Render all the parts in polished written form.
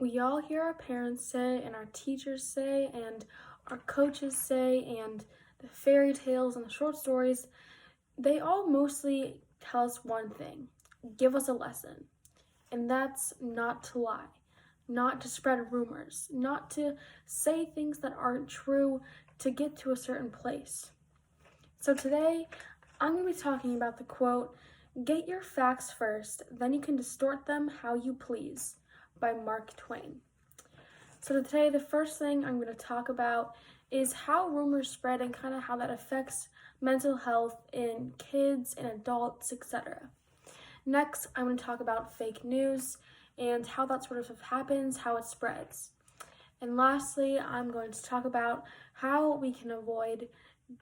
We all hear our parents say, and our teachers say, and our coaches say, and the fairy tales and the short stories, they all mostly tell us one thing: give us a lesson. And that's not to lie, not to spread rumors, not to say things that aren't true to get to a certain place. So today, I'm going to be talking about the quote, "Get your facts first, then you can distort them how you please," by Mark Twain. So today, the first thing I'm going to talk about is how rumors spread and kind of how that affects mental health in kids and adults, etc. Next, I'm going to talk about fake news and how that sort of happens, how it spreads. And lastly, I'm going to talk about how we can avoid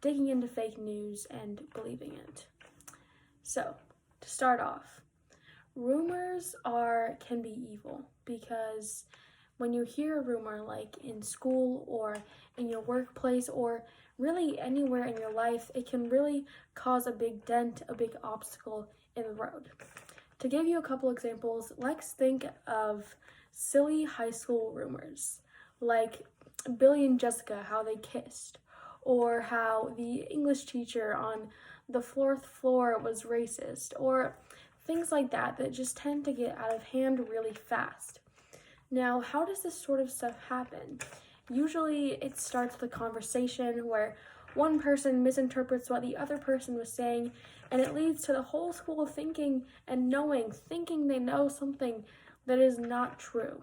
digging into fake news and believing it. So, to start off, rumors can be evil because when you hear a rumor, like in school or in your workplace or really anywhere in your life, it can really cause a big dent, a big obstacle in the road. To give you a couple examples, let's think of silly high school rumors, like Billy and Jessica, how they kissed, or how the English teacher on the fourth floor was racist, or things like that just tend to get out of hand really fast. Now, how does this sort of stuff happen? Usually it starts with a conversation where one person misinterprets what the other person was saying, and it leads to the whole school thinking they know something that is not true.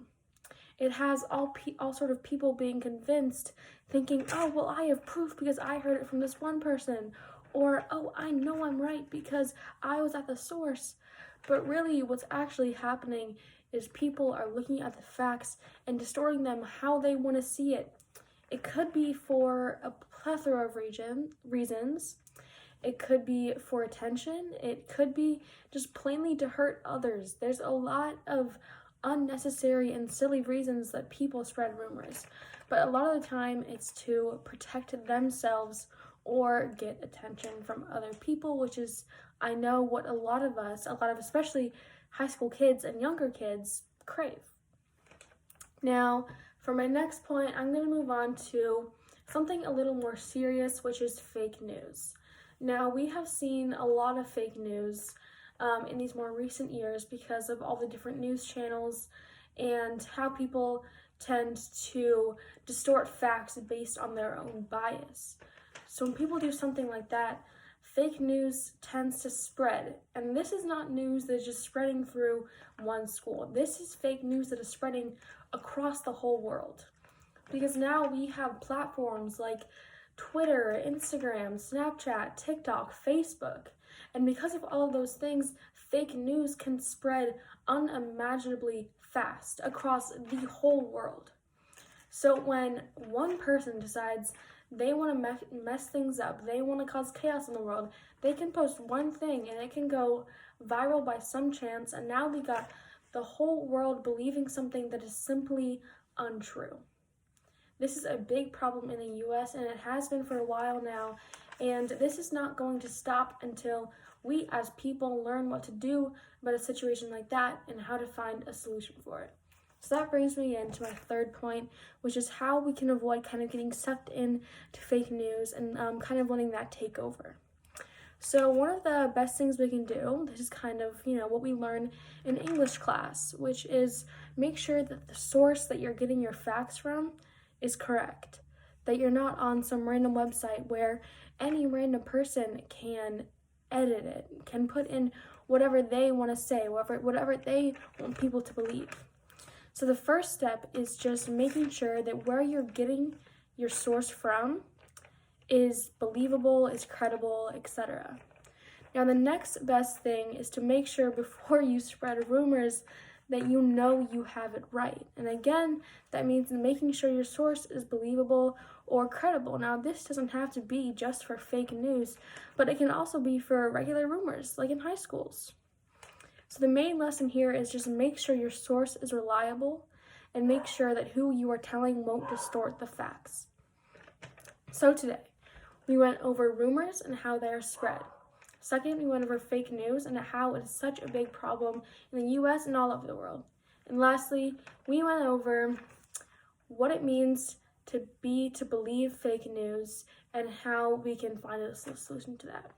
It has all sort of people being convinced, thinking, "Oh, well, I have proof because I heard it from this one person," or, "Oh, I know I'm right because I was at the source." But really, what's actually happening is people are looking at the facts and distorting them how they want to see it. It could be for a plethora of reasons. It could be for attention. It could be just plainly to hurt others. There's a lot of unnecessary and silly reasons that people spread rumors. But a lot of the time, it's to protect themselves or get attention from other people, which is, I know, what a lot of especially high school kids and younger kids crave. Now, for my next point, I'm going to move on to something a little more serious, which is fake news. Now, we have seen a lot of fake news in these more recent years because of all the different news channels and how people tend to distort facts based on their own bias. So when people do something like that, fake news tends to spread. And this is not news that is just spreading through one school. This is fake news that is spreading across the whole world. Because now we have platforms like Twitter, Instagram, Snapchat, TikTok, Facebook. And because of all of those things, fake news can spread unimaginably fast across the whole world. So when one person decides they want to mess things up, they want to cause chaos in the world, they can post one thing and it can go viral by some chance, and now we got the whole world believing something that is simply untrue. This is a big problem in the US, and it has been for a while now, and this is not going to stop until we as people learn what to do about a situation like that and how to find a solution for it. So that brings me into my third point, which is how we can avoid kind of getting sucked in to fake news and kind of letting that take over. So one of the best things we can do, this is kind of, what we learn in English class, which is make sure that the source that you're getting your facts from is correct. That you're not on some random website where any random person can edit it, can put in whatever they want to say, whatever they want people to believe. So the first step is just making sure that where you're getting your source from is believable, is credible, etc. Now the next best thing is to make sure before you spread rumors that you know you have it right. And again, that means making sure your source is believable or credible. Now this doesn't have to be just for fake news, but it can also be for regular rumors, like in high schools. So the main lesson here is just make sure your source is reliable and make sure that who you are telling won't distort the facts. So today, we went over rumors and how they are spread. Second, we went over fake news and how it is such a big problem in the US and all over the world. And lastly, we went over what it means to believe fake news and how we can find a solution to that.